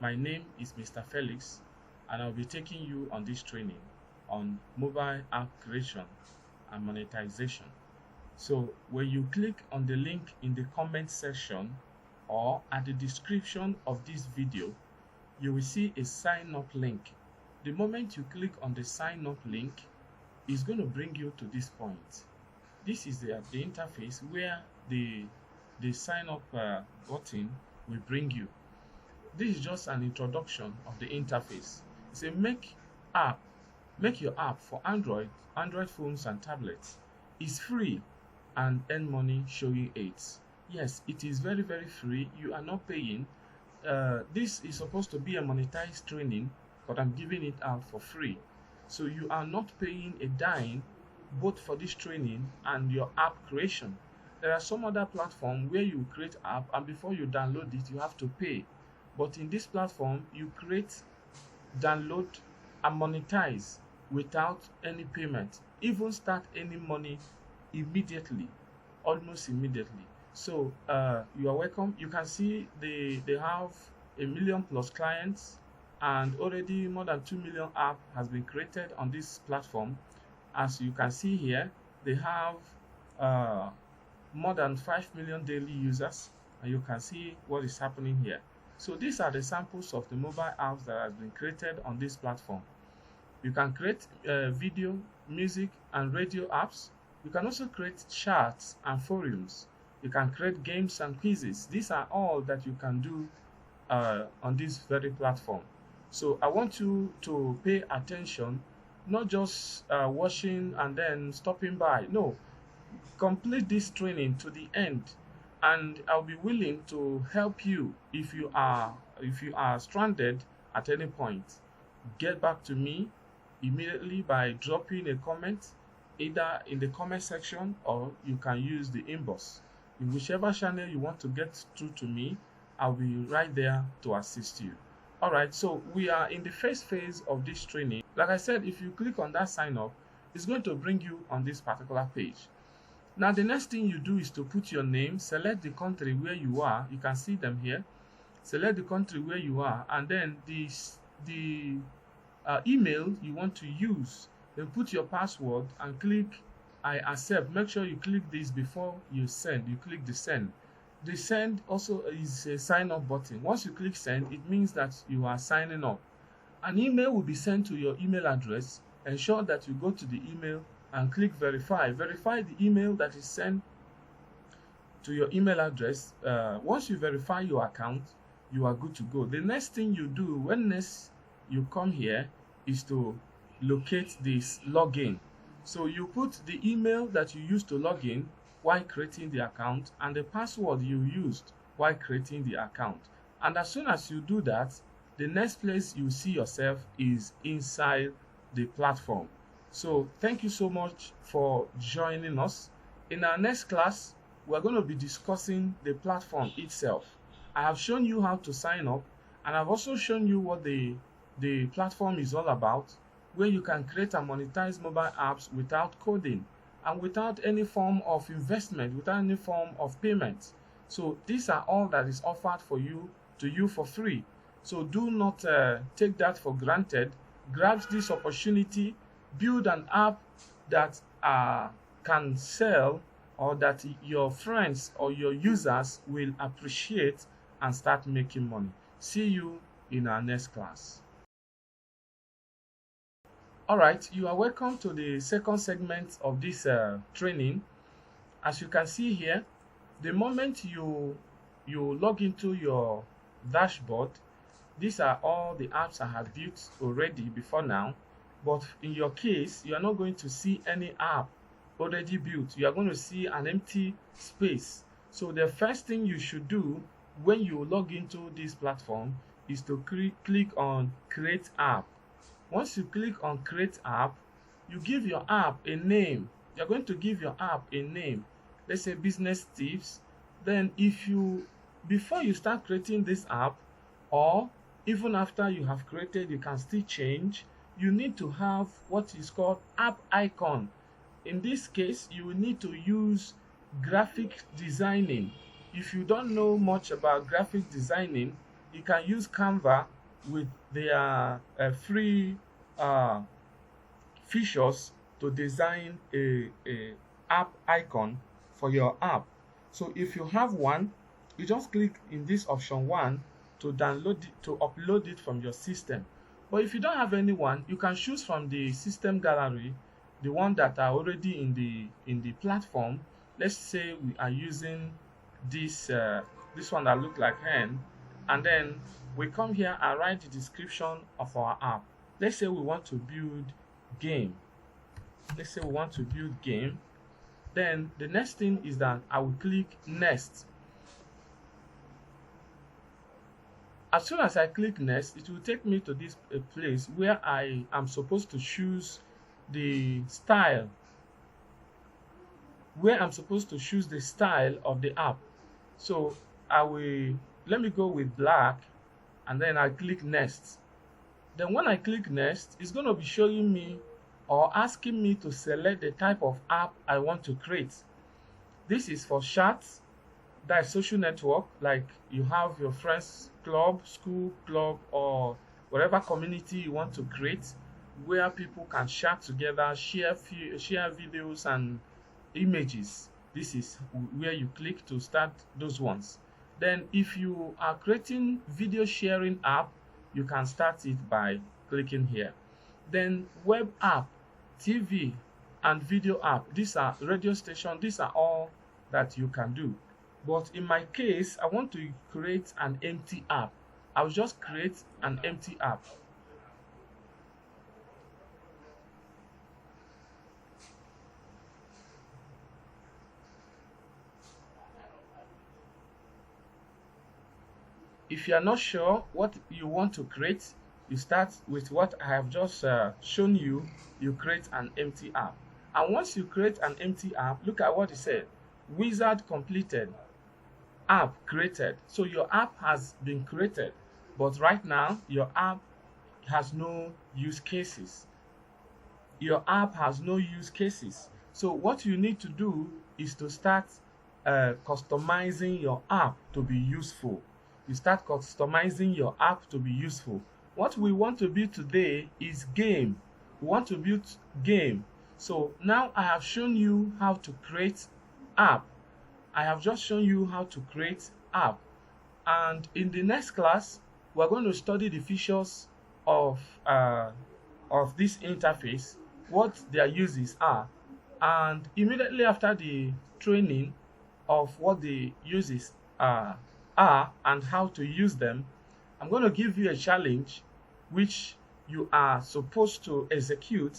My name is Mr. Felix, and I'll be taking you on this training on mobile app creation and monetization. So when you click on the link in the comment section or at the description of this video, you will see a sign up link. The moment you click on the sign up link, it's going to bring you to this point. This is the interface where the sign up button will bring you. This is just an introduction of the interface. It's a make your app for Android phones and tablets. It's free and earn money showing aids. Yes, it is very free. You are not paying. This is supposed to be a monetized training, but I'm giving it out for free. So you are not paying a dime both for this training and your app creation. There are some other platforms where you create app and before you download it, you have to pay. But in this platform, you create, download, and monetize without any payment. Even start any money immediately, almost immediately. So you are welcome. You can see they have 1 million plus clients, and already more than 2 million app has been created on this platform. As you can see here, they have more than 5 million daily users, and you can see what is happening here. So these are the samples of the mobile apps that have been created on this platform. You can create video, music, and radio apps. You can also create charts and forums. You can create games and quizzes. These are all that you can do on this very platform. So I want you to pay attention, not just watching and then stopping by. No, complete this training to the end, and I'll be willing to help you if you are stranded at any point. Get back to me immediately by dropping a comment either in the comment section, or you can use the inbox. In whichever channel you want to get through to me, I'll be right there to assist you. All right, so we are in the first phase of this training. Like I said, if you click on that sign up, it's going to bring you on this particular page. Now, the next thing you do is to put your name, select the country where you are. You can see them here. Select the country where you are, and then the email you want to use. Then put your password and click I accept. Make sure you click this before you send. You click the send. The send also is a sign up button. Once you click send, it means that you are signing up. An email will be sent to your email address. Ensure that you go to the email and click verify. Verify the email that is sent to your email address. Once you verify your account, you are good to go. The next thing you do when next you come here is to locate this login. So you put the email that you used to log in while creating the account and the password you used while creating the account. And as soon as you do that, the next place you see yourself is inside the platform. So thank you so much for joining us. In our next class, we're going to be discussing the platform itself. I have shown you how to sign up, and I've also shown you what the platform is all about, where you can create and monetize mobile apps without coding and without any form of investment, without any form of payment. So these are all that is offered for you for free. So do not take that for granted. Grab this opportunity, build an app that can sell, or that your friends or your users will appreciate, and start making money. See you in our next class. All right, you are welcome to the second segment of this training. As you can see here, the moment you log into your dashboard, these are all the apps I have built already before now. But in your case, you are not going to see any app already built. You are going to see an empty space. So the first thing you should do when you log into this platform is to click on Create App. Once you click on Create App, you give your app a name. You're going to give your app a name. Let's say Business Tips. Then before you start creating this app, or even after you have created, you can still change. You need to have what is called app icon. In this case, you will need to use graphic designing. If you don't know much about graphic designing, you can use Canva with their free uh, features to design a app icon for your app. So if you have one, you just click in this option one to download it, to upload it from your system. But if you don't have anyone, you can choose from the system gallery the one that are already in the platform. Let's say we are using this one that look like hen, and then we come here and write the description of our app. Let's say we want to build game. Let's say we want to build game. Then the next thing is that I will click next. As soon as I click next, it will take me to this place where I am supposed to choose the style, of the app. So I will, let me go with black, and then I click next. Then when I click next, it's going to be showing me or asking me to select the type of app I want to create. This is for chats, that is social network, like you have your friends club, school club, or whatever community you want to create, where people can chat together, share videos and images. This is where you click to start those ones. Then if you are creating video sharing app, you can start it by clicking here. Then web app, TV and video app, these are radio station, these are all that you can do. But in my case, I want to create an empty app. I'll just create an empty app. If you are not sure what you want to create, you start with what I have just shown you. You create an empty app. And once you create an empty app, look at what it said. Wizard completed. App created. So your app has been created. But right now, your app has no use cases. Your app has no use cases. So what you need to do is to start customizing your app to be useful. You start customizing your app to be useful. What we want to build today is game. We want to build game. So now I have shown you how to create app. I have just shown you how to create app. And in the next class, we're going to study the features of this interface, what their uses are. And immediately after the training of what the uses are and how to use them, I'm going to give you a challenge which you are supposed to execute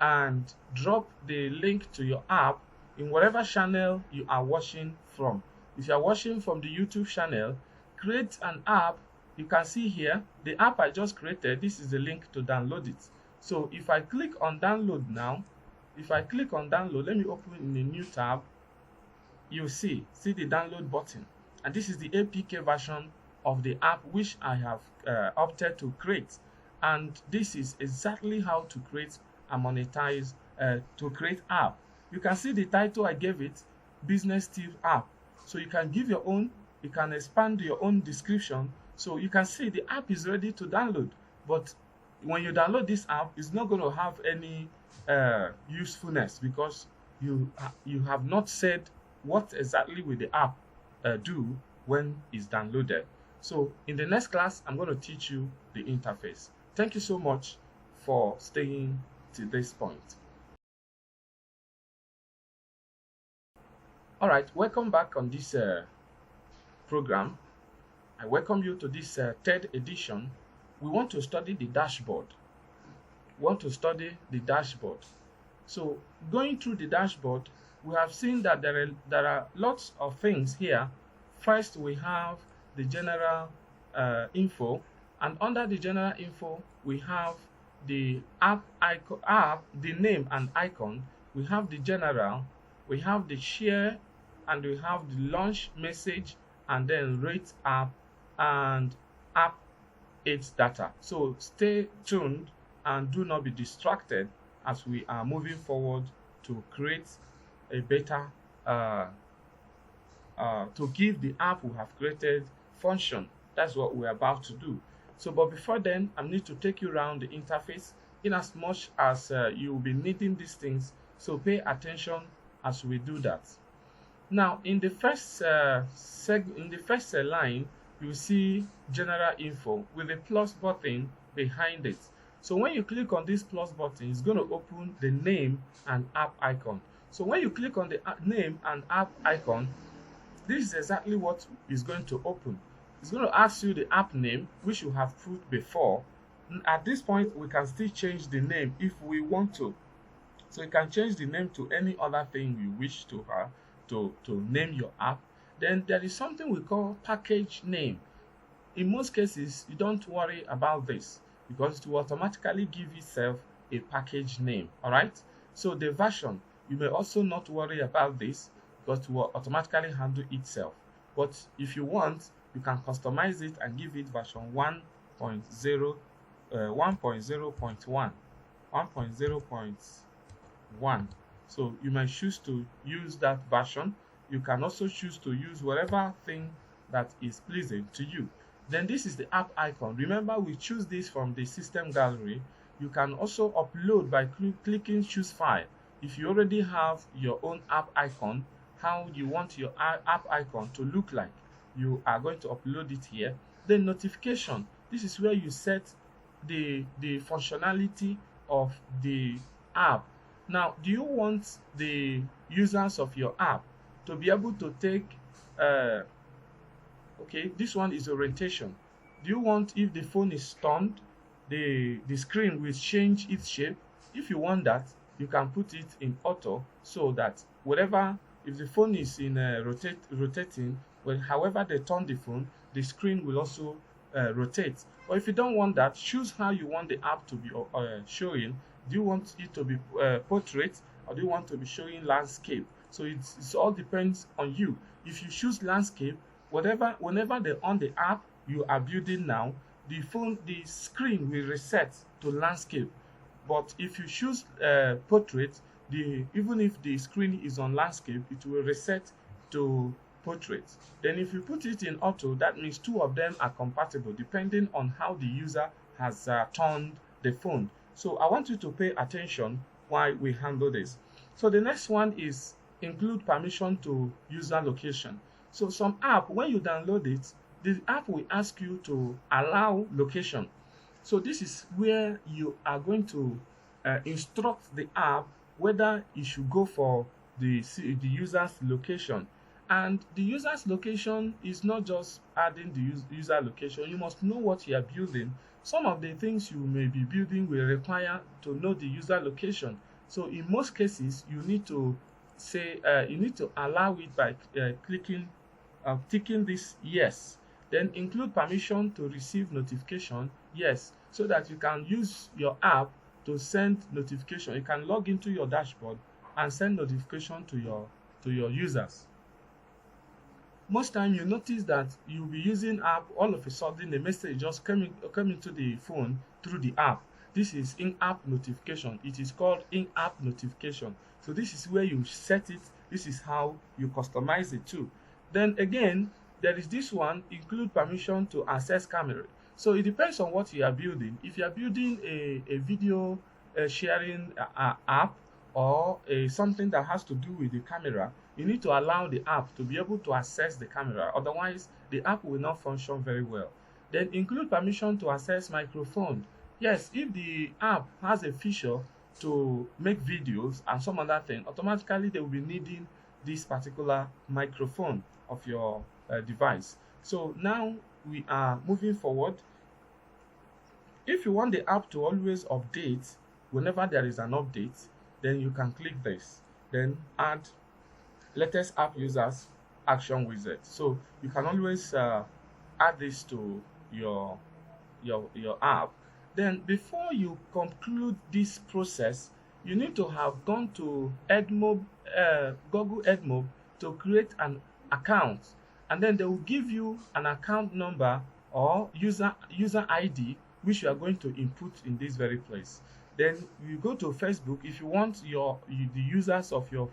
and drop the link to your app in whatever channel you are watching from. If you are watching from the YouTube channel, create an app. You can see here the app I just created. This is the link to download it. So if I click on download now, let me open in a new tab. You see the download button, and this is the APK version of the app which I have opted to create. And this is exactly how to create and monetize, to create app. You can see the title I gave it, Business Tip App. So you can give your own, you can expand your own description. So you can see the app is ready to download. But when you download this app, it's not going to have any usefulness, because you have not said what exactly will the app do when it's downloaded. So in the next class, I'm going to teach you the interface. Thank you so much for staying to this point. All right, welcome back on this program. I welcome you to this third edition. We want to study the dashboard. So going through the dashboard, we have seen that there are lots of things here. First, we have the general info, and under the general info, we have the app icon, the name and icon. We have the general, we have the share, and we have the launch message, and then rate app and app its data. So stay tuned and do not be distracted as we are moving forward to create a better to give the app we have created function. That's what we're about to do. So, but before then, I need to take you around the interface in as much as you will be needing these things. So pay attention as we do that. Now, in the first line, you see general info with a plus button behind it. So when you click on this plus button, it's going to open the name and app icon. So when you click on the name and app icon, this is exactly what is going to open. It's going to ask you the app name, which you have put before. At this point, we can still change the name if we want to. So you can change the name to any other thing you wish to have to name your app. Then there is something we call package name. In most cases, you don't worry about this because it will automatically give itself a package name. All right. So the version, you may also not worry about this because it will automatically handle itself. But if you want, you can customize it and give it version 1.0, 1.0.1, 1.0.1. So you might choose to use that version. You can also choose to use whatever thing that is pleasing to you. Then this is the app icon. Remember, we choose this from the system gallery. You can also upload by clicking choose file. If you already have your own app icon, how you want your app icon to look like, you are going to upload it here. Then notification. This is where you set the functionality of the app. Now, do you want the users of your app to be able to take okay, this one is orientation. Do you want, if the phone is turned, the screen will change its shape? If you want that, you can put it in auto, so that whatever, if the phone is in rotating, well, however they turn the phone, the screen will also rotate. Or if you don't want that, choose how you want the app to be showing. Do you want it to be portrait, or do you want to be showing landscape? So it all depends on you. If you choose landscape, whenever they on the app you are building now, the screen will reset to landscape. But if you choose portrait, even if the screen is on landscape, it will reset to portrait. Then if you put it in auto, that means two of them are compatible depending on how the user has turned the phone. So I want you to pay attention while we handle this. So the next one is include permission to user location. So some app, when you download it, the app will ask you to allow location. So this is where you are going to instruct the app whether it should go for the user's location. And the user's location is not just adding the user location. You must know what you are building. Some of the things you may be building will require to know the user location. So in most cases, you need to say you need to allow it by ticking this yes. Then include permission to receive notification, yes, so that you can use your app to send notification. You can log into your dashboard and send notification to your users. Most time you notice that you'll be using app, all of a sudden a message just come into the phone through the app. This is in-app notification. It is called in-app notification. So this is where you set it. This is how you customize it too. Then again, there is this one, include permission to access camera. So it depends on what you are building. If you are building a video sharing app, or something that has to do with the camera, you need to allow the app to be able to access the camera. Otherwise, the app will not function very well. Then include permission to access microphone. Yes, if the app has a feature to make videos and some other thing, automatically they will be needing this particular microphone of your device. So now we are moving forward. If you want the app to always update whenever there is an update, then you can click this. Then add latest app users action wizard. So you can always add this to your app. Then before you conclude this process, you need to have gone to Google Edmob to create an account, and then they will give you an account number or user ID, which you are going to input in this very place. Then you go to Facebook. If you want the users of your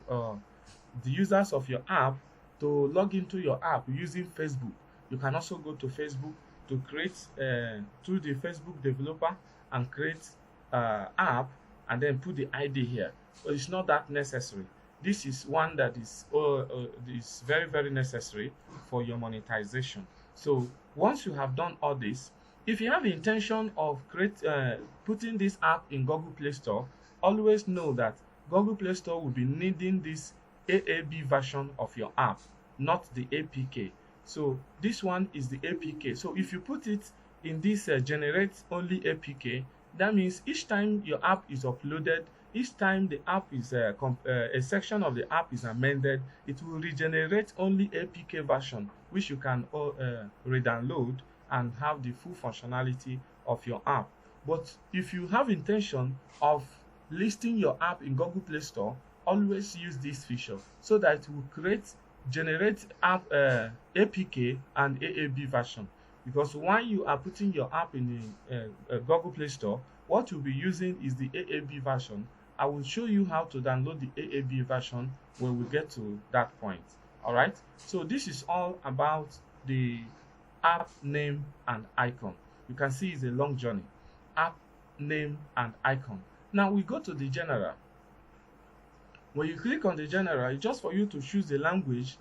app to log into your app using Facebook, you can also go to Facebook to create through the Facebook developer and create app and then put the ID here. But it's not that necessary. This is one that is very very necessary for your monetization. So once you have done all this, if you have the intention of putting this app in Google Play Store, always know that Google Play Store will be needing this AAB version of your app, not the APK. So this one is the APK. So if you put it in this generate only APK, that means each time your app is uploaded, each time the app is a section of the app is amended, it will regenerate only APK version, which you can re-download and have the full functionality of your app. But if you have intention of listing your app in Google Play Store, always use this feature so that it will generate app APK and AAB version. Because while you are putting your app in the Google Play Store, what you'll be using is the AAB version. I will show you how to download the AAB version when we get to that point. All right. So this is all about the app name and icon. You can see it's a long journey. App name and icon. Now we go to the general. When you click on the general, it's just for you to choose the language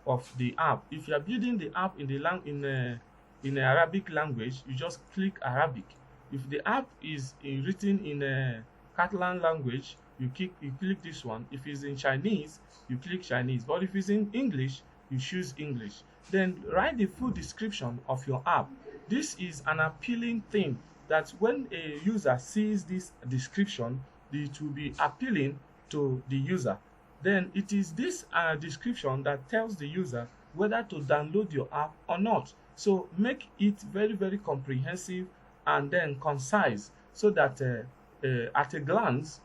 of the app. If you are building the app in the Arabic language, you just click Arabic. If the app is written in a Catalan language, you click this one. If it's in Chinese, you click Chinese. But if it's in English, you choose English. Then write the full description of your app. This is an appealing thing that when a user sees this description, it will be appealing to the user. Then it is this description that tells the user whether to download your app or not. So make it very very comprehensive and then concise, so that at a glance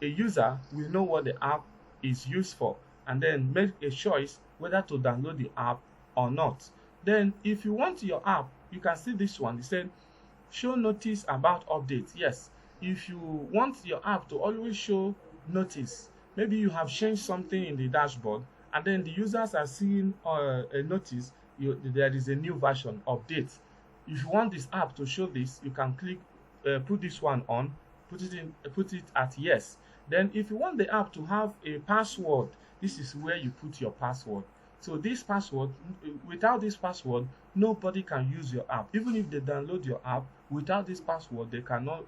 a user will know what the app is used for and then make a choice whether to download the app or not. Then if you want your app, you can see this one. It said show notice about updates. Yes, if you want your app to always show notice, maybe you have changed something in the dashboard and then the users are seeing a notice there is a new version update. If you want this app to show this, you can click put this one on, put it at yes. Then if you want the app to have a password, this is where you put your password. So this password, without this password, nobody can use your app. Even if they download your app, without this password, they cannot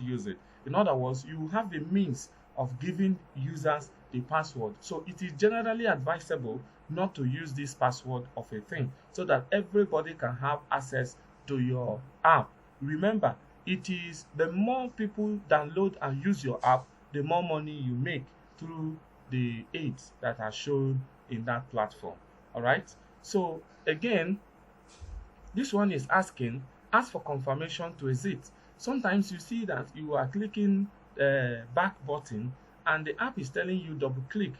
use it. In other words, you have the means of giving users the password. So it is generally advisable not to use this password of a thing, so that everybody can have access to your app. Remember, it is the more people download and use your app, the more money you make through the aids that are shown in that platform. All right. So again, this one is ask for confirmation to exit. Sometimes you see that you are clicking back button and the app is telling you double click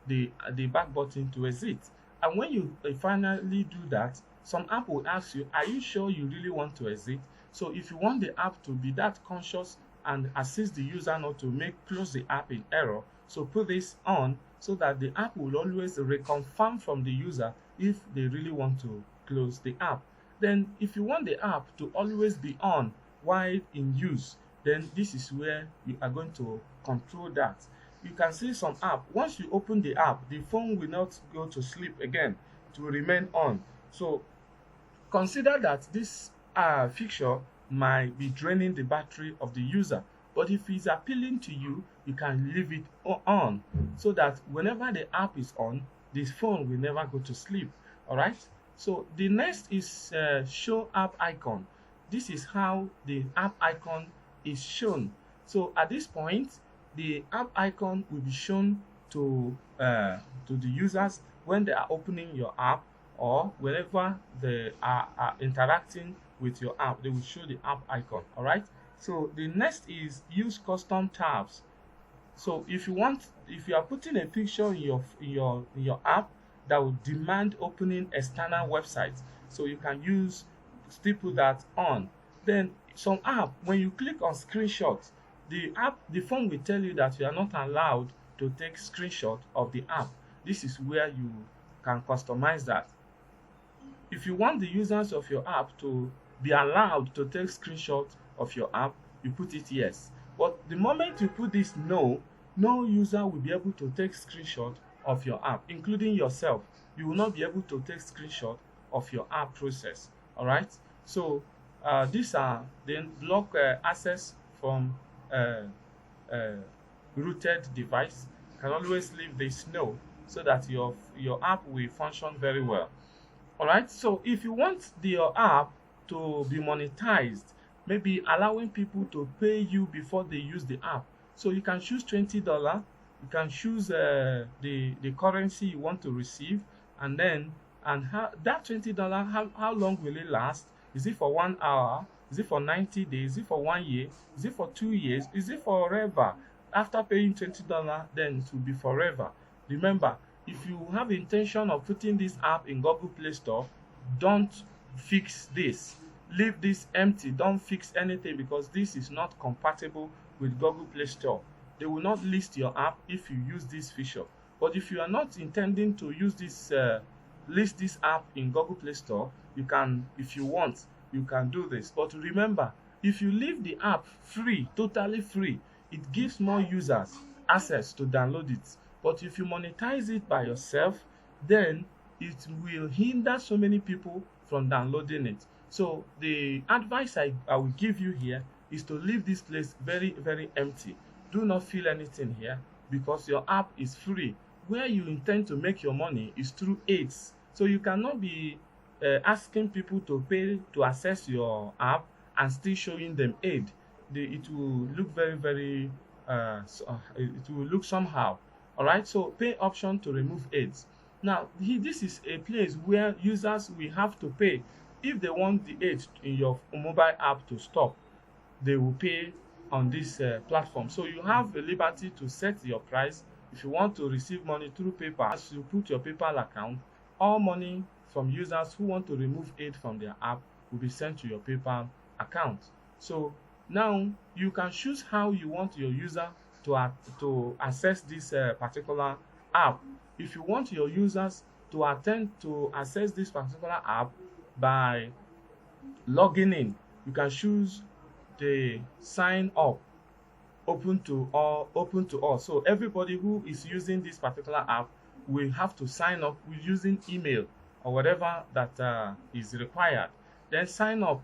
the back button to exit. And when you finally do that, some app will ask you, are you sure you really want to exit? So if you want the app to be that conscious and assist the user not to close the app in error, so put this on so that the app will always reconfirm from the user if they really want to close the app. Then if you want the app to always be on while in use, then this is where you are going to control that. You can see some app, once you open the app, the phone will not go to sleep again, it will remain on. So consider that this feature might be draining the battery of the user, but if it's appealing to you, you can leave it on so that whenever the app is on, this phone will never go to sleep. All right. So the next is show app icon. This is how the app icon is shown. So at this point, the app icon will be shown to the users when they are opening your app, or whenever they are interacting with your app, they will show the app icon. All right. So the next is use custom tabs. So if you are putting a picture in your app that will demand opening external websites, so you can still put that on. Then some app, when you click on screenshots, the phone will tell you that you are not allowed to take screenshot of the app. This is where you can customize that. If you want the users of your app to be allowed to take screenshot of your app, you put it yes. But the moment you put this no, no user will be able to take screenshot of your app, including yourself. You will not be able to take screenshot of your app process. All right. So these are then block access from uh, uh, rooted device. You can always leave this no so that your app will function very well. All right. So if you want your app to be monetized, maybe allowing people to pay you before they use the app. So you can choose $20. You can choose the currency you want to receive, and then and how that $20, how long will it last? Is it for 1 hour? Is it for 90 days? Is it for 1 year? Is it for 2 years? Is it forever? After paying $20, then it will be forever. Remember, if you have intention of putting this app in Google Play Store, don't fix this. Leave this empty. Don't fix anything, because this is not compatible with Google Play Store. They will not list your app if you use this feature. But if you are not intending to use this list this app in Google Play Store, you can, if you want, you can do this. But remember, if you leave the app free, totally free, it gives more users access to download it. But if you monetize it by yourself, then it will hinder so many people from downloading it. So the advice I will give you here is to leave this place very, very empty. Do not feel anything here, because your app is free. Where you intend to make your money is through ads. So you cannot be asking people to pay to access your app and still showing them aid. It will look very, very, it will look somehow. All right. So pay option to remove ads. Now, this is a place where users will have to pay if they want the aid in your mobile app to stop. They will pay on this platform. So you have the liberty to set your price. If you want to receive money through PayPal, as you put your PayPal account, all money from users who want to remove aid from their app will be sent to your PayPal account. So now you can choose how you want your user to access this particular app. If you want your users to attend to access this particular app by logging in, you can choose the sign up open to all. So everybody who is using this particular app will have to sign up with using email or whatever that is required. Then sign up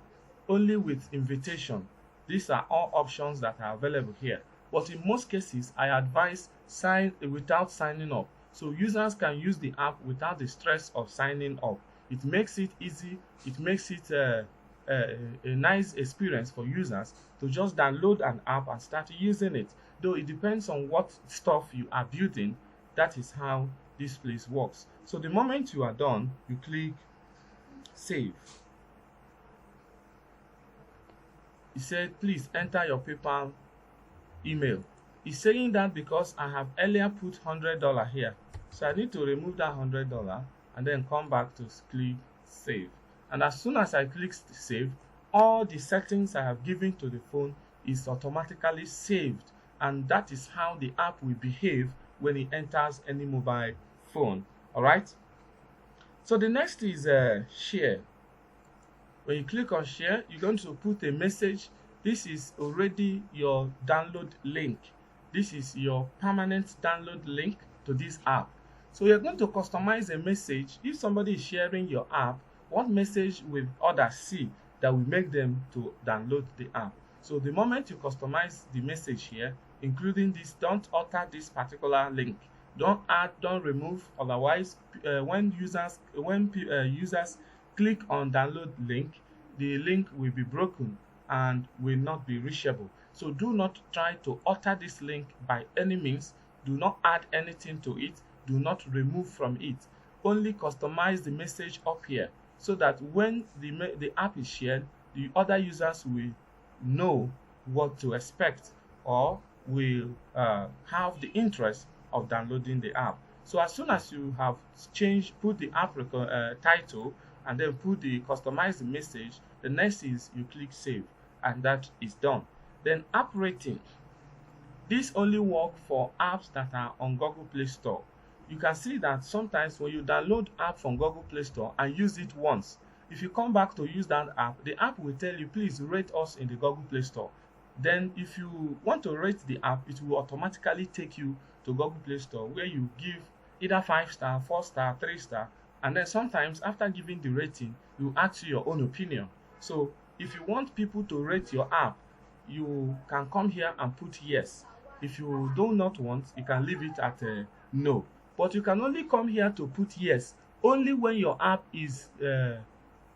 only with invitation. These are all options that are available here. But in most cases, I advise sign without signing up, so users can use the app without the stress of signing up. It makes it easy. It makes it a nice experience for users to just download an app and start using it. Though it depends on what stuff you are building, that is how this place works. So the moment you are done, you click save. It said, please enter your PayPal email. It's saying that because I have earlier put $100 here. So I need to remove that $100 and then come back to click save. And as soon as I click save, all the settings I have given to the phone is automatically saved. And that is how the app will behave when it enters any mobile phone. All right. So the next is share. When you click on share, you're going to put a message. This is already your download link. This is your permanent download link to this app. So you're going to customize a message. If somebody is sharing your app, what message will others see that will make them to download the app? So the moment you customize the message here, including this, don't alter this particular link. Don't add, don't remove. Otherwise, when users click on download link, the link will be broken and will not be reachable. So do not try to alter this link by any means. Do not add anything to it. Do not remove from it. Only customize the message up here so that when the app is shared, the other users will know what to expect or will have the interest of downloading the app. So as soon as you have put the app title and then put the customized message, the next is you click save, and that is done. Then app rating. This only works for apps that are on Google Play Store. you can see that sometimes when you download app from Google Play Store and use it once, if you come back to use that app, the app will tell you, please rate us in the Google Play Store. Then if you want to rate the app, it will automatically take you to Google Play Store, where you give either 5 star, 4 star, 3 star, and then sometimes after giving the rating, you ask your own opinion. So if you want people to rate your app, you can come here and put yes. If you do not want, you can leave it at no. But you can only come here to put yes only when your app is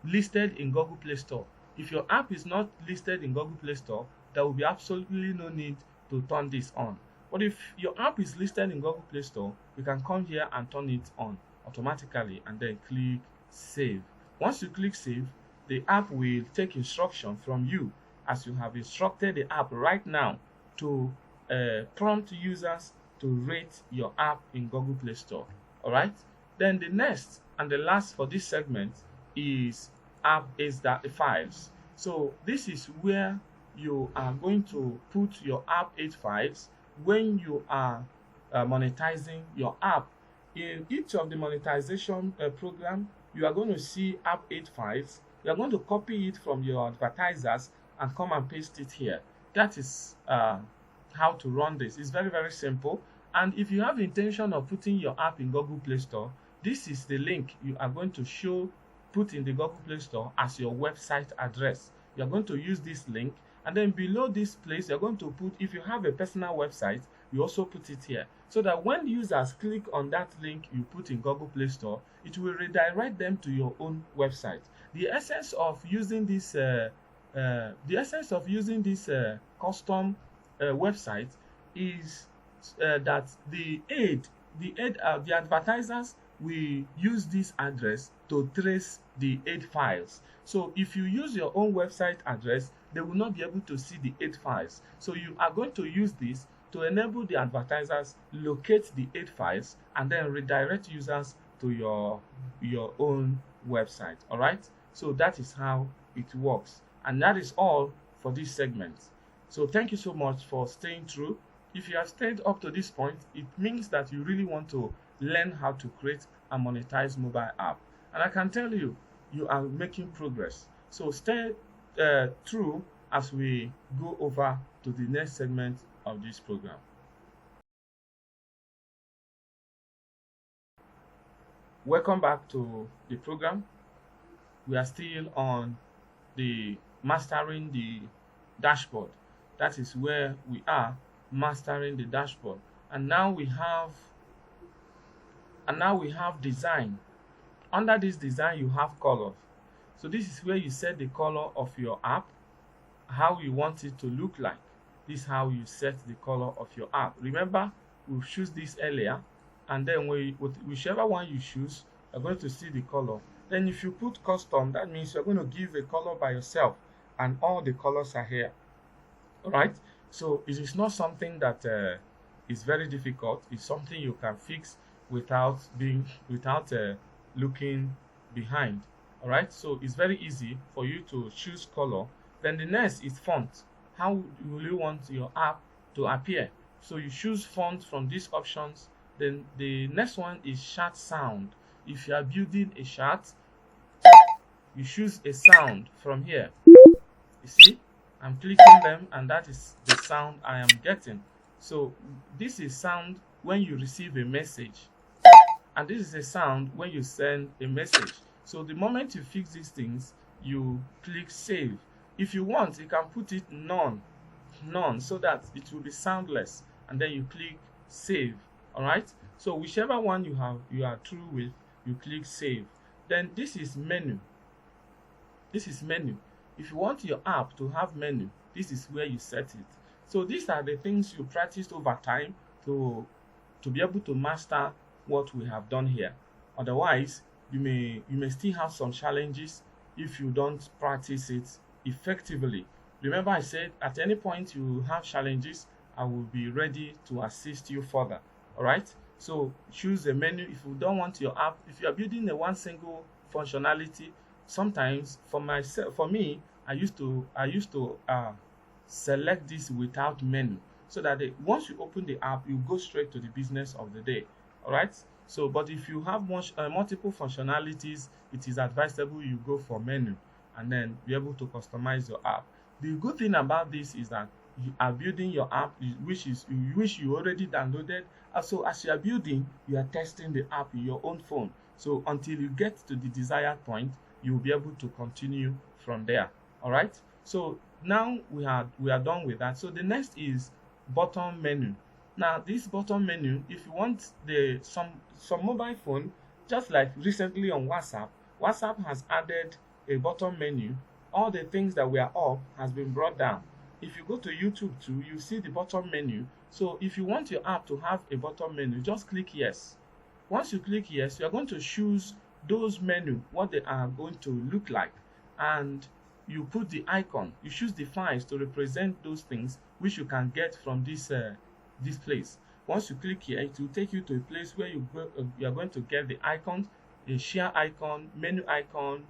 listed in Google Play Store. If your app is not listed in Google Play Store, there will be absolutely no need to turn this on. But if your app is listed in Google Play Store, you can come here and turn it on automatically and then click save. Once you click save, the app will take instruction from you, as you have instructed the app right now, to prompt users to rate your app in Google Play Store. All right. Then the next and the last for this segment is the files. So this is where you are going to put your app 8 files when you are monetizing your app. In each of the monetization program, you are going to see app 8 files. You are going to copy it from your advertisers and come and paste it here. That is how to run this. It's very, very simple. And if you have the intention of putting your app in Google Play Store, this is the link you are going to put in the Google Play Store as your website address. You're going to use this link, and then below this place, you're going to put, if you have a personal website, you also put it here, so that when users click on that link you put in Google Play Store, it will redirect them to your own website. The essence of using this custom website is that the advertisers will use this address to trace the aid files. So if you use your own website address, they will not be able to see the aid files. So you are going to use this to enable the advertisers locate the aid files and then redirect users to your own website. All right. So that is how it works, and that is all for this segment. So thank you so much for staying through. If you have stayed up to this point, it means that you really want to learn how to create and monetize mobile app. And I can tell you, you are making progress. So stay through as we go over to the next segment of this program. Welcome back to the program. We are still on the mastering the dashboard. That is where we are, mastering the dashboard. And now we have design. Under this design, you have colors. So this is where you set the color of your app, how you want it to look like. This is how you set the color of your app. Remember, we choose this earlier, and then whichever one you choose, you're going to see the color. Then if you put custom, that means you're going to give a color by yourself, and all the colors are here. All right. So it is not something that is very difficult. It's something you can fix without looking behind. All right. So it's very easy for you to choose color. Then the next is font. How will you want your app to appear? So you choose font from these options. Then the next one is chart sound. If you are building a chart, you choose a sound from here. You see, I'm clicking them, and that is the sound I am getting. So this is sound when you receive a message, and this is a sound when you send a message. So the moment you fix these things, you click save. If you want, you can put it none, so that it will be soundless, and then you click save. All right. So whichever one you are through with, you click save. Then this is menu. This is menu. If you want your app to have menu, this is where you set it. So these are the things you practiced over time to be able to master what we have done here. Otherwise, you may still have some challenges if you don't practice it effectively. Remember, I said at any point you have challenges, I will be ready to assist you further. All right. So choose a menu. If you don't want your app, if you are building a one single functionality, sometimes for me, I used to select this without menu, so that once you open the app, you go straight to the business of the day. All right. So, but if you have multiple functionalities, it is advisable you go for menu and then be able to customize your app. The good thing about this is that you are building your app, which you already downloaded. So as you are building, you are testing the app in your own phone. So until you get to the desired point, you will be able to continue from there. All right. So now we are done with that. So the next is button menu. Now this button menu, if you want some mobile phone, just like recently on WhatsApp has added a button menu. All the things that were up has been brought down. If you go to YouTube too, you see the button menu. So if you want your app to have a button menu, just click yes. Once you click yes, you are going to choose those menu, what they are going to look like, and you put the icon. You choose the files to represent those things which you can get from this place. Once you click here, it will take you to a place where you are going to get the icons, a share icon, menu icon,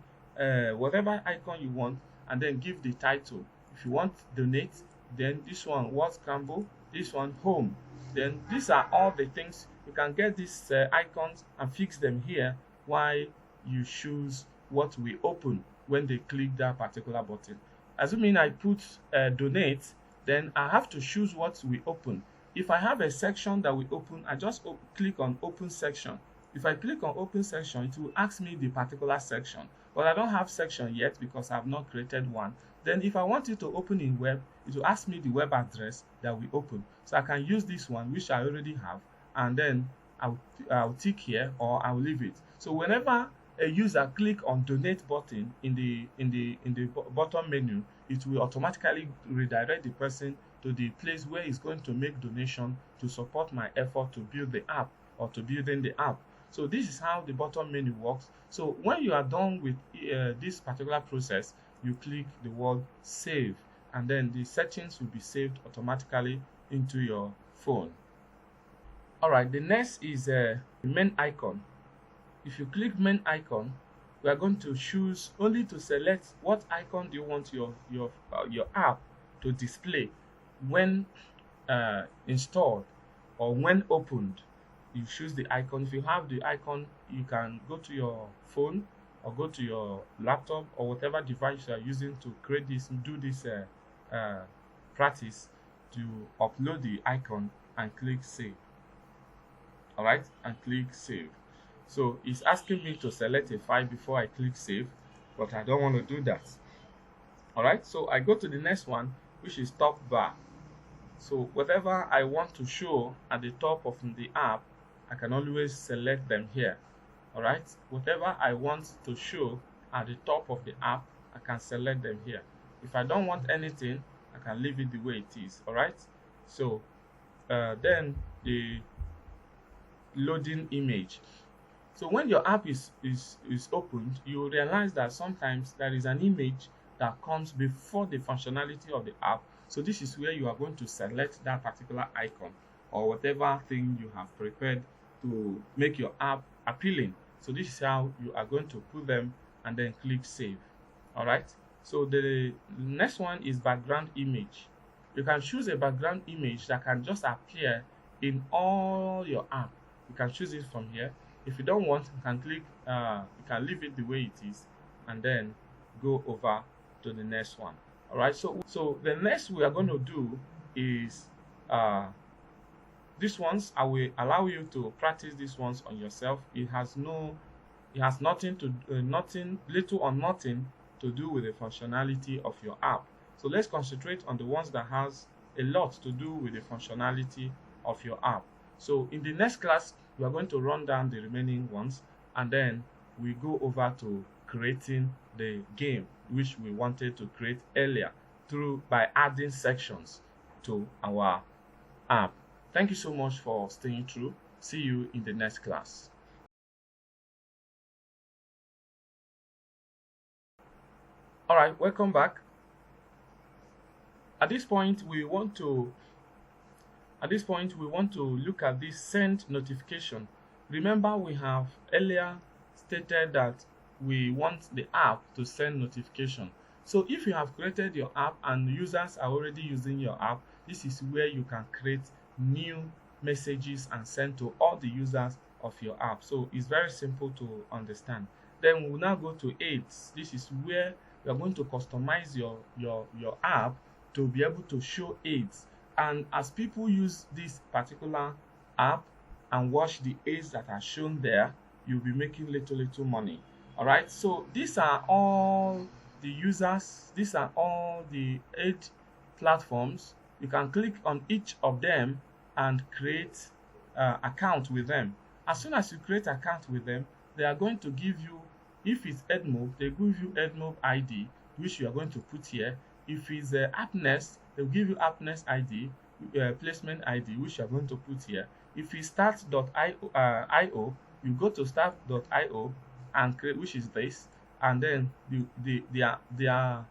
whatever icon you want, and then give the title. If you want donate, then this one what scramble, this one home. Then these are all the things you can get these icons and fix them here while you choose what will open when they click that particular button. Assuming I put donate, then I have to choose what will open. If I have a section that will open, I just click on open section. If I click on open section, it will ask me the particular section, but I don't have section yet because I have not created one. Then if I want it to open in web, it will ask me the web address that will open. So I can use this one, which I already have, and then I'll tick here or I'll leave it. So whenever a user click on donate button in the bottom menu, it will automatically redirect the person to the place where he's going to make donation to support my effort to build the app or to building the app. So this is how the bottom menu works. So when you are done with this particular process, you click the word save, and then the settings will be saved automatically into your phone. All right, the next is the main icon. If you click main icon, we are going to choose only to select what icon do you want your app to display when installed or when opened. You choose the icon. If you have the icon, you can go to your phone or go to your laptop or whatever device you are using to create this, do this practice, to upload the icon and click save. All right, and click save. So it's asking me to select a file before I click save, but I don't want to do that. All right, so I go to the next one, which is top bar. So whatever I want to show at the top of the app, I can always select them here. All right, whatever I want to show at the top of the app, I can select them here. If I don't want anything, I can leave it the way it is. All right, so then the loading image. So when your app is opened, you will realize that sometimes there is an image that comes before the functionality of the app. So this is where you are going to select that particular icon or whatever thing you have prepared to make your app appealing. So this is how you are going to put them and then click save. All right. So the next one is background image. You can choose a background image that can just appear in all your app. You can choose it from here. If you don't want, you can click, you can leave it the way it is and then go over to the next one. All right, so the next we are going to do is these ones. I will allow you to practice these ones on yourself. It has nothing to little or nothing to do with the functionality of your app. So let's concentrate on the ones that has a lot to do with the functionality of your app. So in the next class, we are going to run down the remaining ones, and then we go over to creating the game which we wanted to create earlier by adding sections to our app. Thank you so much for staying through. See you in the next class. All right, welcome back. At this point, we want to look at this send notification. Remember, we have earlier stated that we want the app to send notification. So if you have created your app and users are already using your app, this is where you can create new messages and sent to all the users of your app. So it's very simple to understand. Then we'll now go to aids. This is where you are going to customize your app to be able to show aids. And as people use this particular app and watch the aids that are shown there, you'll be making little money. All right, so these are all the users, these are all the aid platforms. You can click on each of them and create account with them. As soon as you create account with them, they are going to give you, if it's Edmob, they give you Edmob ID, which you are going to put here. If it's Appnest, they'll give you Appnest ID, placement ID, which you are going to put here. If it's start.io, you go to start.io and create, which is this, and then their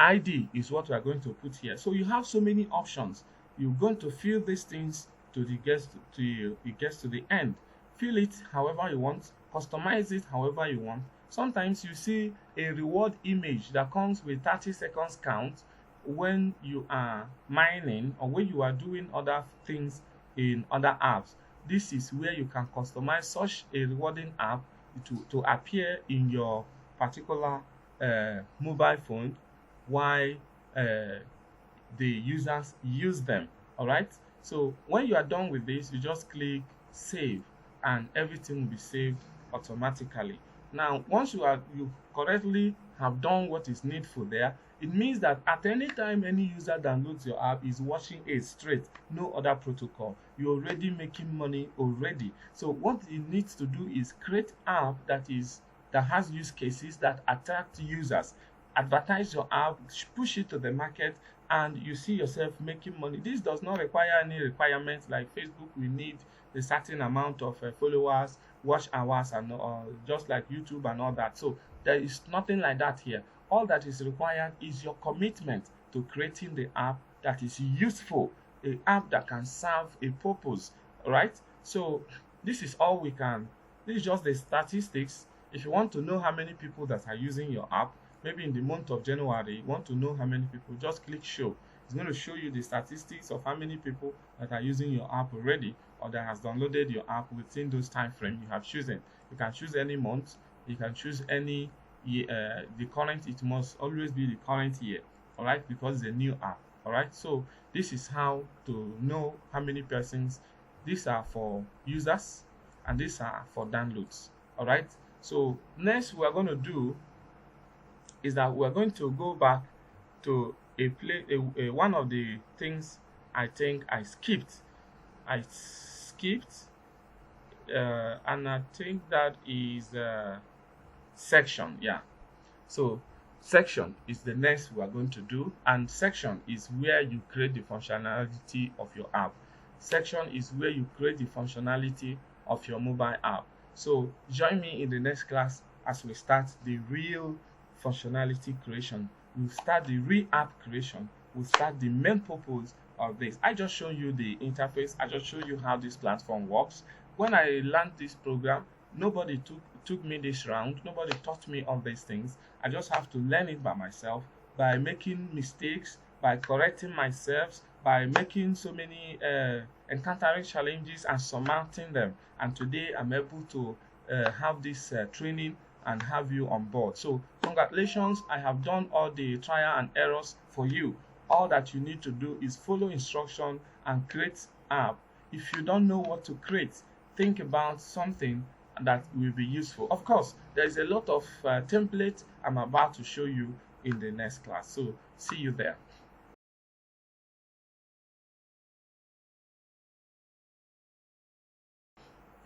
ID is what we are going to put here. So you have so many options. You're going to fill these things to the gets to it gets to the end. Fill it however you want, customize it however you want. Sometimes you see a reward image that comes with 30 seconds count when you are mining or when you are doing other things in other apps. This is where you can customize such a rewarding app to appear in your particular mobile phone while the users use them. All right, so when you are done with this, you just click save and everything will be saved automatically. Now once you correctly have done what is needful there, it means that at any time any user downloads your app is watching it straight, no other protocol. You're already making money already. So what you need to do is create app that has use cases that attract users. Advertise your app, push it to the market, and you see yourself making money. This does not require any requirements like Facebook. We need a certain amount of followers, watch hours, and just like YouTube and all that. So there is nothing like that here. All that is required is your commitment to creating the app that is useful, a app that can serve a purpose. All right, so this is all we can. This is just the statistics. If you want to know how many people that are using your app, maybe in the month of January, you want to know how many people, just click show. It's going to show you the statistics of how many people that are using your app already or that has downloaded your app within those time frame you have chosen. You can choose any month, you can choose any year, the current, it must always be the current year, all right, because it's a new app. All right, so this is how to know how many persons. These are for users and these are for downloads. All right, so next we are going to do is that we're going to go back to one of the things I think I skipped. And I think that is section. Yeah, so section is the next we are going to do, and section is where you create the functionality of your app. Section is where you create the functionality of your mobile app. So join me in the next class as we start the real functionality creation. We'll start the real app creation. We'll start the main purpose of this. I just show you the interface. I just show you how this platform works. When I learned this program, nobody took me this round. Nobody taught me all these things. I just have to learn it by myself, by making mistakes, by correcting myself, by making so many encountering challenges and surmounting them. And today I'm able to have this training and have you on board. So congratulations, I have done all the trial and errors for you. All that you need to do is follow instruction and create app. If you don't know what to create, think about something that will be useful. Of course, there is a lot of template I'm about to show you in the next class. So see you there.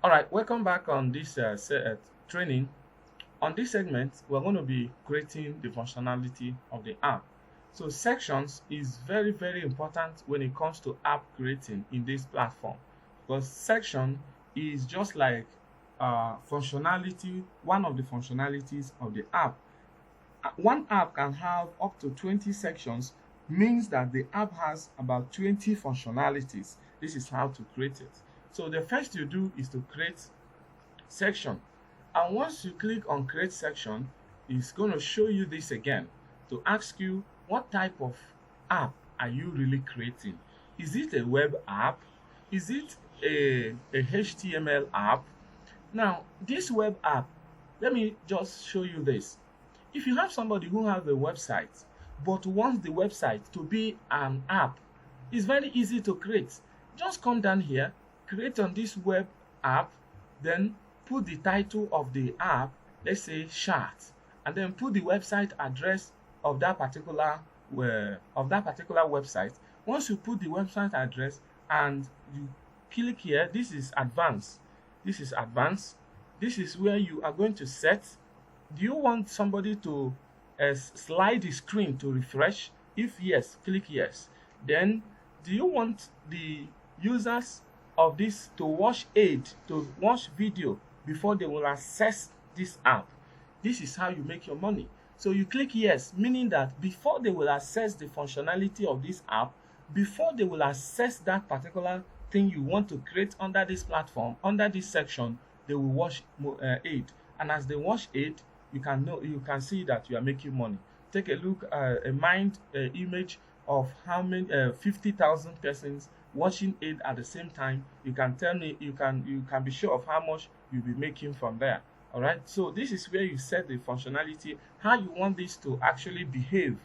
All right, welcome back on this training. On this segment, we're going to be creating the functionality of the app. So sections is very important when it comes to app creating in this platform, because section is just like functionality, one of the functionalities of the app. One app can have up to 20 sections, means that the app has about 20 functionalities. This is how to create it. So the first you do is to create section. And once you click on create section, it's going to show you this again to ask you what type of app are you really creating. Is it a web app? Is it a HTML app. Now, this web app, let me just show you this. If you have somebody who has a website but wants the website to be an app, it's very easy to create. Just come down here, create on this web app, then put the title of the app, let's say chart, and then put the website address of that particular website. Once you put the website address and you click here, this is advanced. This is advanced. This is where you are going to set. Do you want somebody to slide the screen to refresh? If yes, click yes. Then, do you want the users of this to watch video before they will access this app? This is how you make your money. So you click yes, meaning that before they will access the functionality of this app, before they will access that particular thing you want to create under this platform, under this section, they will watch aid. And as they watch aid, you can see that you are making money. Take a look at a mind image of how many 50,000 persons watching it at the same time. You can tell me, you can be sure of how much you'll be making from there. All right, so this is where you set the functionality, how you want this to actually behave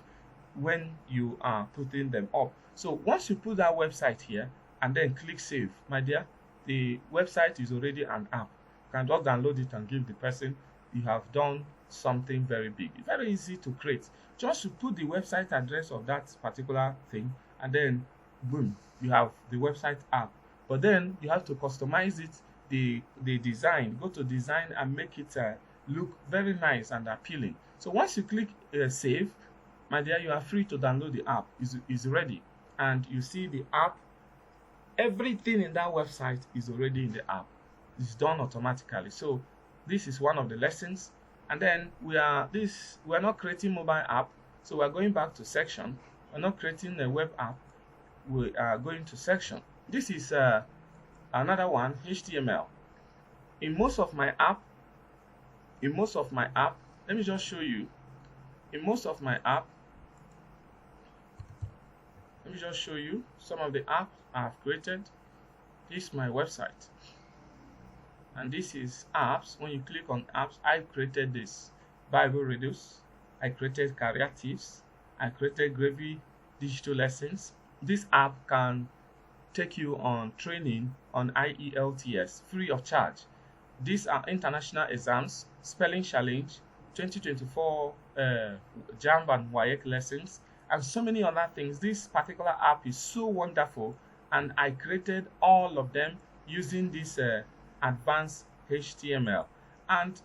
when you are putting them up. So once you put that website here and then click save, my dear, the website is already an app. You can just download it and give the person. You have done something very big. It's very easy to create. Just to put the website address of that particular thing, and then boom, you have the website app. But then you have to customize it, the design. Go to design and make it look very nice and appealing. So once you click save, my dear, you are free to download the app. Is ready, and you see the app. Everything in that website is already in the app. It's done automatically. So this is one of the lessons. And then we are not creating mobile app, so we are going back to section. We're not creating a web app. We are going to section. This is another one, HTML. In most of my app, let me just show you. In most of my app, let me just show you some of the apps I have created. This is my website. And this is apps. When you click on apps, I created this Bible Reduce. I created Career Tips. I created Gravy Digital Lessons. This app can take you on training on IELTS free of charge. These are international exams, spelling challenge, 2024 JAMB and WAEC lessons, and so many other things. This particular app is so wonderful, and I created all of them using this advanced HTML. And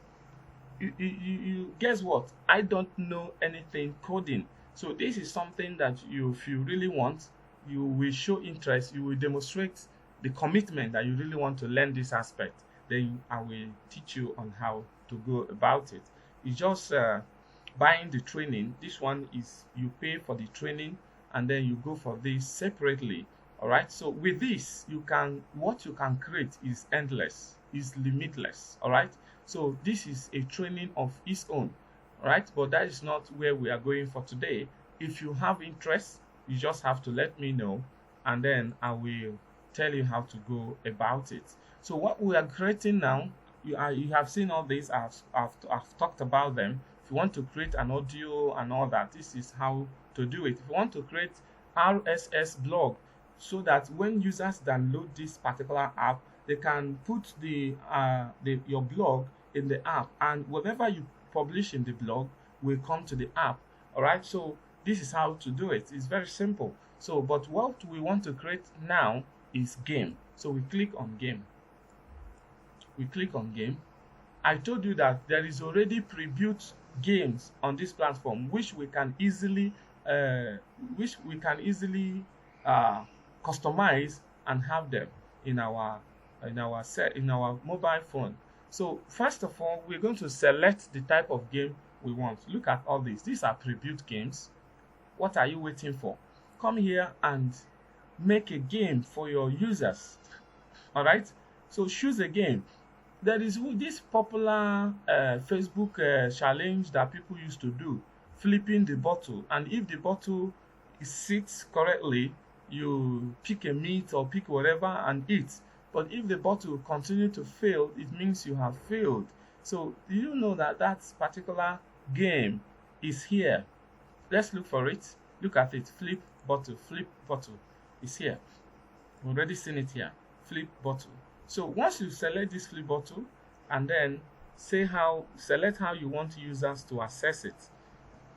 you guess what? I don't know anything coding. So this is something that if you really want, you will show interest, you will demonstrate the commitment that you really want to learn this aspect. Then I will teach you on how to go about it. It's just buying the training. This one is you pay for the training and then you go for this separately. All right, so with this, what you can create is endless, is limitless. All right, so this is a training of its own. All right, but that is not where we are going for today. If you have interest, you just have to let me know, and then I will tell you how to go about it. So what we are creating now, you have seen all these. I've talked about them. If you want to create an audio and all that, this is how to do it. If you want to create RSS blog, so that when users download this particular app, they can put your blog in the app, and whatever you publish in the blog will come to the app. All right, so this is how to do it. It's very simple. So, but what we want to create now is game. So we click on game. We click on game. I told you that there is already pre-built games on this platform, which we can easily customize and have them in our mobile phone. So first of all, we're going to select the type of game we want. Look at all these. These are pre-built games. What are you waiting for? Come here and make a game for your users. All right. So choose a game. There is this popular Facebook challenge that people used to do, flipping the bottle, and if the bottle sits correctly, you pick a meat or pick whatever and eat. But if the bottle continue to fail, it means you have failed. So do you know that that particular game is here? Let's look for it. Look at it. Flip bottle is here. We've already seen it here. Flip bottle. So once you select this flip bottle and then select how you want users to access it.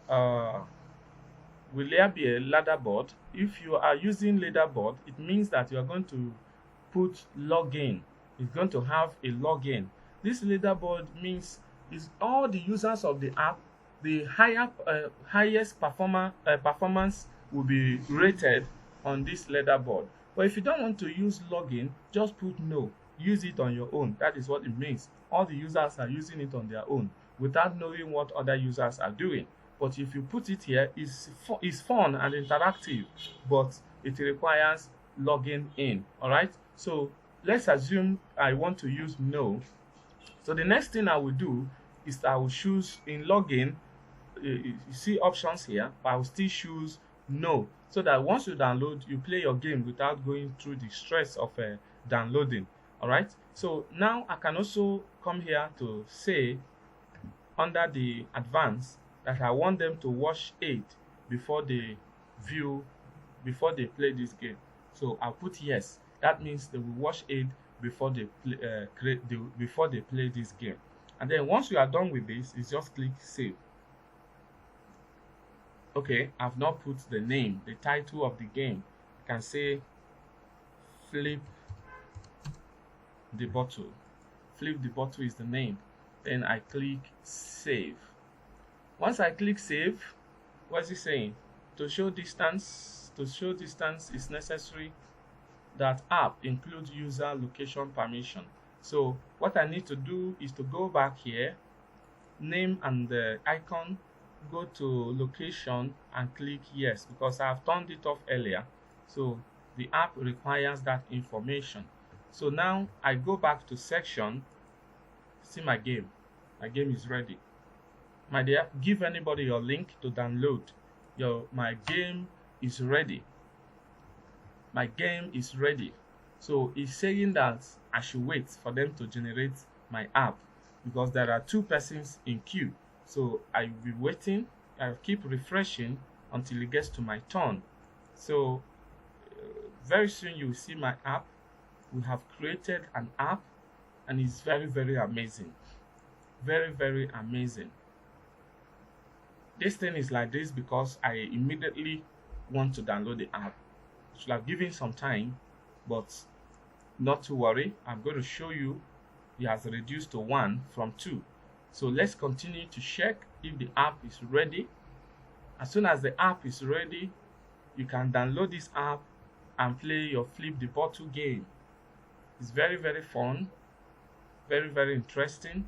Will there be a ladder board? If you are using ladder board, it means that you are going to put login. It's going to have a login. This leaderboard means is all the users of the app, the highest performance will be rated on this leaderboard. But if you don't want to use login, just put no. Use it on your own. That is what it means. All the users are using it on their own without knowing what other users are doing. But if you put it here, it's fun and interactive, but it requires logging in. All right. So let's assume I want to use no. So the next thing I will do is I will choose in login. You see options here, but I will still choose no, so that once you download, you play your game without going through the stress of downloading. All right. So now I can also come here to say under the advanced that I want them to watch 8 before they play this game. So I'll put yes. That means they will watch 8 before they play this game. And then once you are done with this, you just click save. Okay, I've not put the name, the title of the game. I can say flip the bottle. Flip the bottle is the name. Then I click save. Once I click save, what is it saying? To show distance is necessary that app includes user location permission. So what I need to do is to go back here, name and the icon, go to location and click yes, because I have turned it off earlier. So the app requires that information. So now I go back to section, see my game. My game is ready. My dear, give anybody your link to download. My game is ready. My game is ready. So it's saying that I should wait for them to generate my app, because there are 2 persons in queue. So I will be waiting. I'll keep refreshing until it gets to my turn. So very soon you will see my app. We have created an app, and it's very, very amazing. Very, very amazing. This thing is like this because I immediately want to download the app. Should have given some time, but not to worry. I'm going to show you it has reduced to 1 from 2. So let's continue to check if the app is ready. As soon as the app is ready, you can download this app and play your flip the bottle game. It's very, very fun, very, very interesting,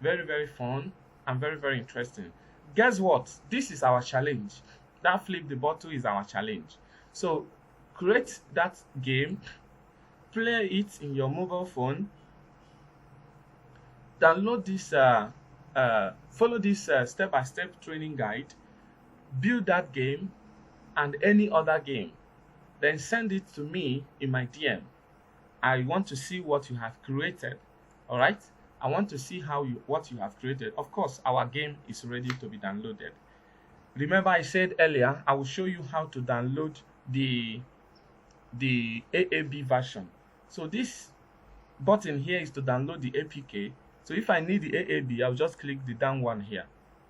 very, very fun, and very, very interesting. Guess what? This is our challenge. That flip the bottle is our challenge. So create that game, play it in your mobile phone, download this, follow this step-by-step training guide, build that game and any other game, then send it to me in my DM. I want to see what you have created. All right, I want to see what you have created. Of course, our game is ready to be downloaded. Remember, I said earlier I will show you how to download the AAB version. So this button here is to download the APK. So if I need the AAB, I'll just click the down one here.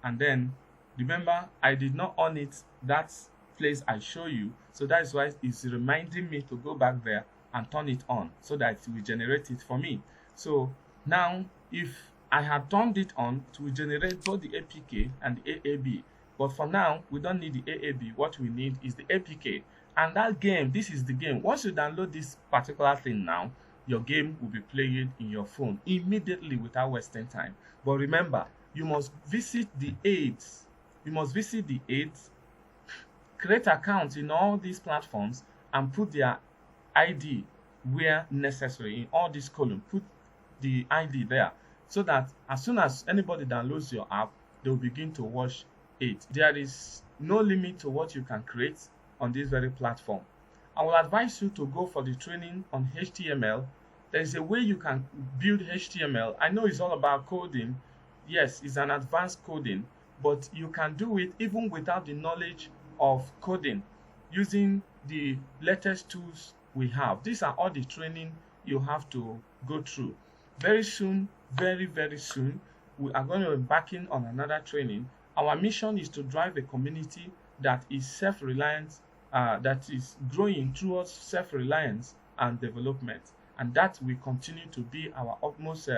And then remember, I did not on it that place I show you. So that's why it's reminding me to go back there and turn it on so that it will generate it for me. So now if I had turned it on, it will generate both the APK and the AAB. But for now, we don't need the AAB. What we need is the APK. And that game, this is the game. Once you download this particular thing now, your game will be played in your phone immediately without wasting time. But remember, you must visit the aids. You must visit the aids, create accounts in all these platforms, and put their ID where necessary in all these columns. Put the ID there so that as soon as anybody downloads your app, they'll begin to watch it. There is no limit to what you can create on this very platform. I will advise you to go for the training on HTML. There is a way you can build HTML. I know it's all about coding. Yes, it's an advanced coding, but you can do it even without the knowledge of coding using the latest tools we have. These are all the training you have to go through. Very soon, very soon, we are going to be embarking on another training. Our mission is to drive a community that is self-reliant, that is growing towards self-reliance and development, and that will continue to be our utmost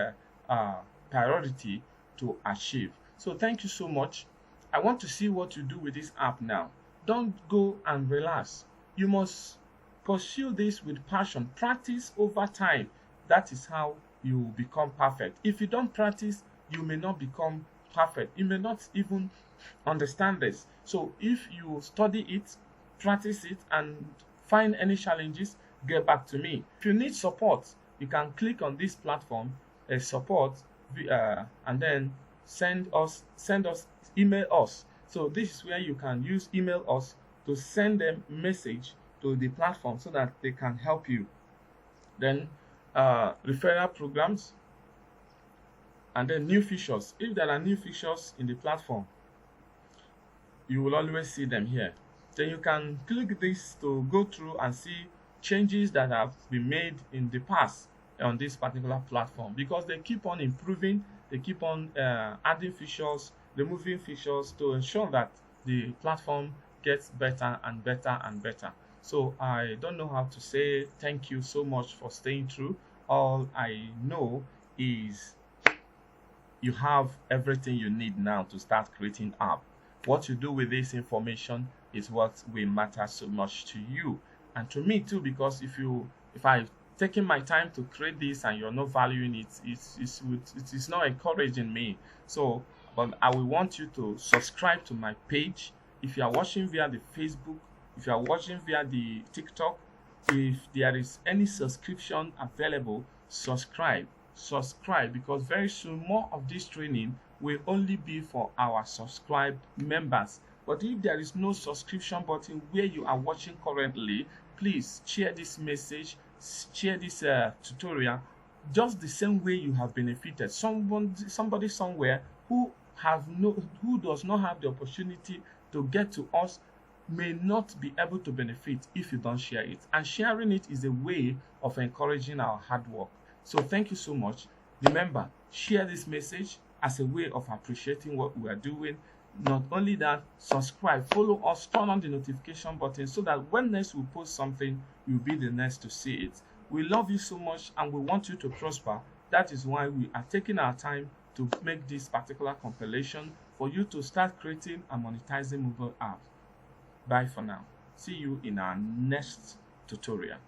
priority to achieve. So thank you so much. I want to see what you do with this app now. Don't go and relax. You must pursue this with passion. Practice over time. That is how you become perfect. If you don't practice, you may not become perfect. You may not even understand this. So if you study it, practice it, and find any challenges, get back to me. If you need support, you can click on this platform, support, and then email us. So this is where you can use email us to send them message to the platform so that they can help you. Then referral programs, and then new features. If there are new features in the platform, you will always see them here. Then you can click this to go through and see changes that have been made in the past on this particular platform, because they keep on improving, they keep on adding features, removing features to ensure that the platform gets better and better and better. So I don't know how to say thank you so much for staying through. All I know is you have everything you need now to start creating app. What you do with this information is what will matter so much to you and to me too, because if I've taken my time to create this and you're not valuing it, it is not encouraging me. So but I will want you to subscribe to my page. If you are watching via the Facebook, if you are watching via the TikTok, if there is any subscription available, subscribe, because very soon more of this training will only be for our subscribed members. But if there is no subscription button where you are watching currently, please share this message, share this tutorial, just the same way you have benefited. Somebody somewhere who does not have the opportunity to get to us may not be able to benefit if you don't share it. And sharing it is a way of encouraging our hard work. So thank you so much. Remember, share this message as a way of appreciating what we are doing. Not only that, subscribe, follow us, turn on the notification button so that when next we post something, you'll be the next to see it. We love you so much and we want you to prosper. That is why we are taking our time to make this particular compilation for you to start creating and monetizing mobile apps. Bye for now. See you in our next tutorial.